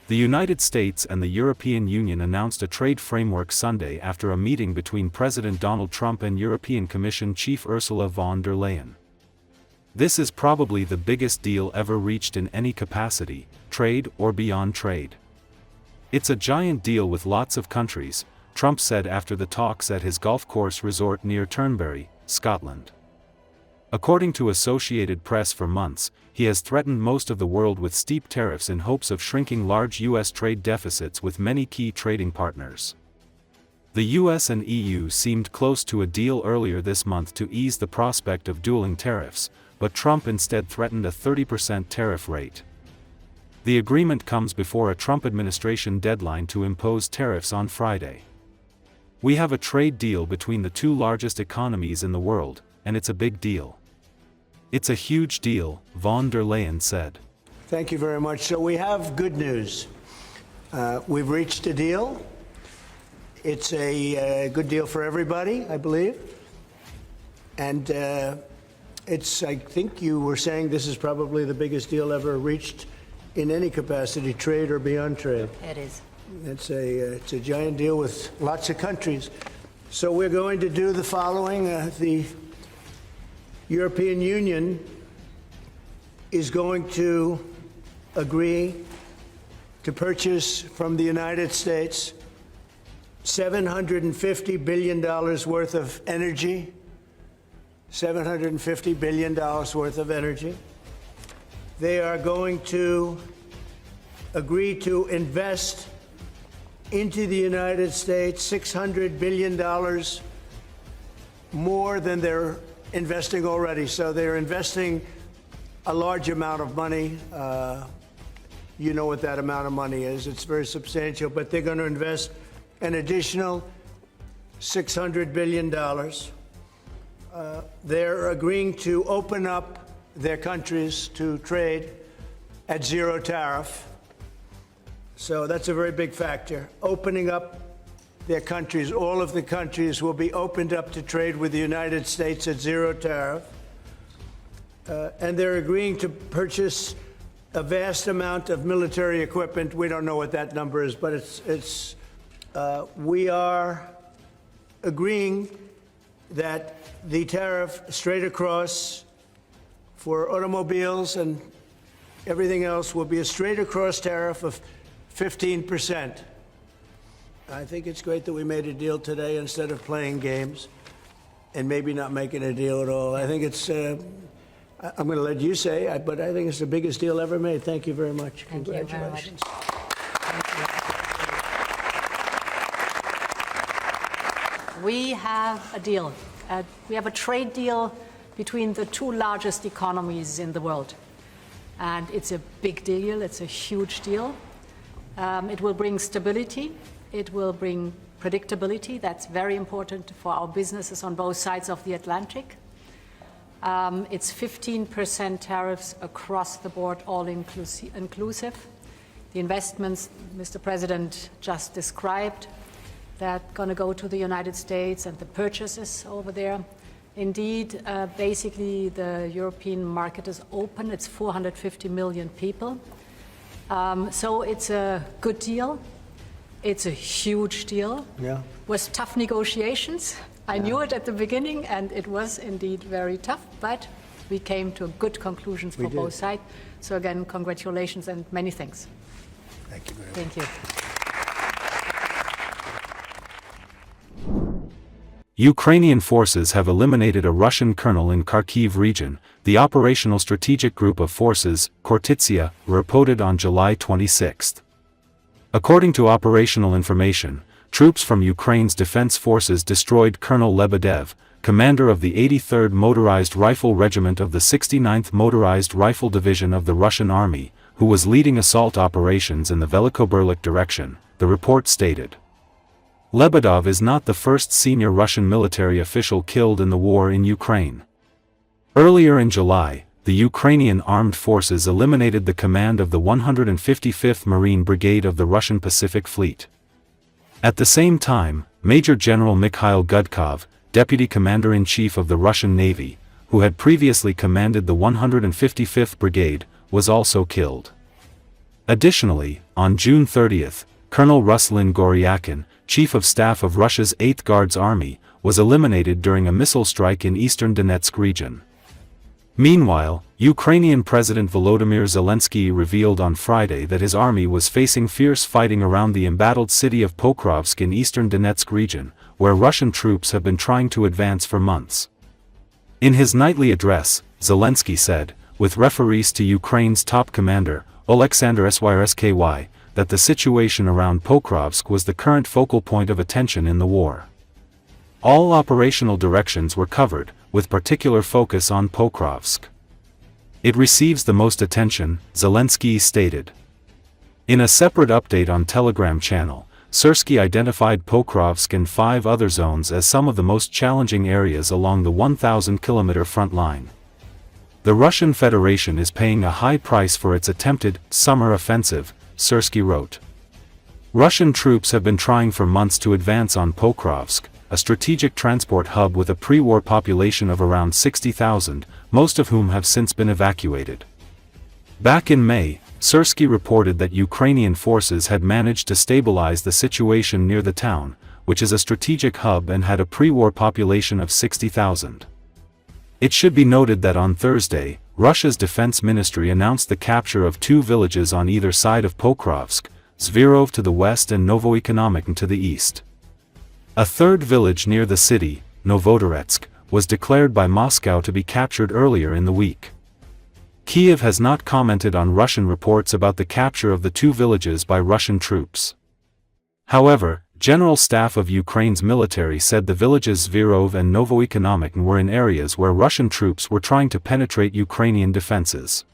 The United States and the European Union announced a trade framework Sunday after a meeting between President Donald Trump and European Commission Chief Ursula von der Leyen. This is probably the biggest deal ever reached in any capacity, trade or beyond trade. It's a giant deal with lots of countries, Trump said after the talks at his golf course resort near Turnberry, Scotland. According to Associated Press, for months, he has threatened most of the world with steep tariffs in hopes of shrinking large U.S. trade deficits with many key trading partners. The US and EU seemed close to a deal earlier this month to ease the prospect of dueling tariffs, but Trump instead threatened a 30% tariff rate. The agreement comes before a Trump administration deadline to impose tariffs on Friday. "We have a trade deal between the two largest economies in the world, and it's a big deal. It's a huge deal," von der Leyen said. Thank you very much. So we have good news. We've reached a deal. It's a good deal for everybody, I believe. And I think you were saying this is probably the biggest deal ever reached in any capacity, trade or beyond trade. It is. It's a giant deal with lots of countries. So we're going to do the following. The European Union is going to agree to purchase from the United States $750 billion worth of energy. $750 billion worth of energy. They are going to agree to invest into the United States $600 billion more than they're investing already. So they're investing a large amount of money. You know what that amount of money is. It's very substantial, but they're going to invest an additional $600 billion. They're agreeing to open up their countries to trade at zero tariff. So that's a very big factor. Opening up their countries, all of the countries will be opened up to trade with the United States at zero tariff. And they're agreeing to purchase a vast amount of military equipment. We don't know what that number is, but we are agreeing that the tariff straight across for automobiles and everything else will be a straight across tariff of 15%. I think it's great that we made a deal today instead of playing games and maybe not making a deal at all. I think it's, I'm going to let you say, but I think it's the biggest deal ever made. Thank you very much. Congratulations. We have a deal. We have a trade deal between the two largest economies in the world. And it's a big deal. It's a huge deal. It will bring stability. It will bring predictability. That's very important for our businesses on both sides of the Atlantic. It's 15% tariffs across the board, all inclusive. The investments Mr. President just described, that going to go to the United States and the purchases over there. Indeed, basically the European market is open. It's 450 million people. So it's a good deal. It's a huge deal. Yeah. With tough negotiations. I knew it at the beginning, and it was indeed very tough, but we came to good conclusions for both sides. So again, congratulations and many thanks. Thank you very much. Thank you. Ukrainian forces have eliminated a Russian colonel in Kharkiv region, the Operational Strategic Group of Forces, Kortitsia, reported on July 26. According to operational information, troops from Ukraine's defense forces destroyed Colonel Lebedev, commander of the 83rd Motorized Rifle Regiment of the 69th Motorized Rifle Division of the Russian Army, who was leading assault operations in the Velikoburlik direction, the report stated. Lebedov is not the first senior Russian military official killed in the war in Ukraine. Earlier in July, the Ukrainian armed forces eliminated the command of the 155th Marine Brigade of the Russian Pacific Fleet. At the same time, Major General Mikhail Gudkov, Deputy Commander-in-Chief of the Russian Navy, who had previously commanded the 155th Brigade, was also killed. Additionally, on June 30, Colonel Ruslan Goryakin, chief of staff of Russia's 8th Guards Army, was eliminated during a missile strike in eastern Donetsk region. Meanwhile, Ukrainian President Volodymyr Zelensky revealed on Friday that his army was facing fierce fighting around the embattled city of Pokrovsk in eastern Donetsk region, where Russian troops have been trying to advance for months. In his nightly address, Zelensky said, with reference to Ukraine's top commander, Oleksandr Syrsky, that the situation around Pokrovsk was the current focal point of attention in the war. All operational directions were covered, with particular focus on Pokrovsk. It receives the most attention, Zelensky stated. In a separate update on Telegram channel, Syrsky identified Pokrovsk and 5 other zones as some of the most challenging areas along the 1,000-kilometer front line. The Russian Federation is paying a high price for its attempted summer offensive, Syrsky wrote. Russian troops have been trying for months to advance on Pokrovsk, a strategic transport hub with a pre-war population of around 60,000, most of whom have since been evacuated. Back in May, Syrsky reported that Ukrainian forces had managed to stabilize the situation near the town, which is a strategic hub and had a pre-war population of 60,000. It should be noted that on Thursday, Russia's defense ministry announced the capture of 2 villages on either side of Pokrovsk, Zverov to the west and Novoekonomik to the east. A third village near the city, Novodoretsk, was declared by Moscow to be captured earlier in the week. Kiev has not commented on Russian reports about the capture of the 2 villages by Russian troops. However, General Staff of Ukraine's military said the villages Zverov and Novoekonomik were in areas where Russian troops were trying to penetrate Ukrainian defenses.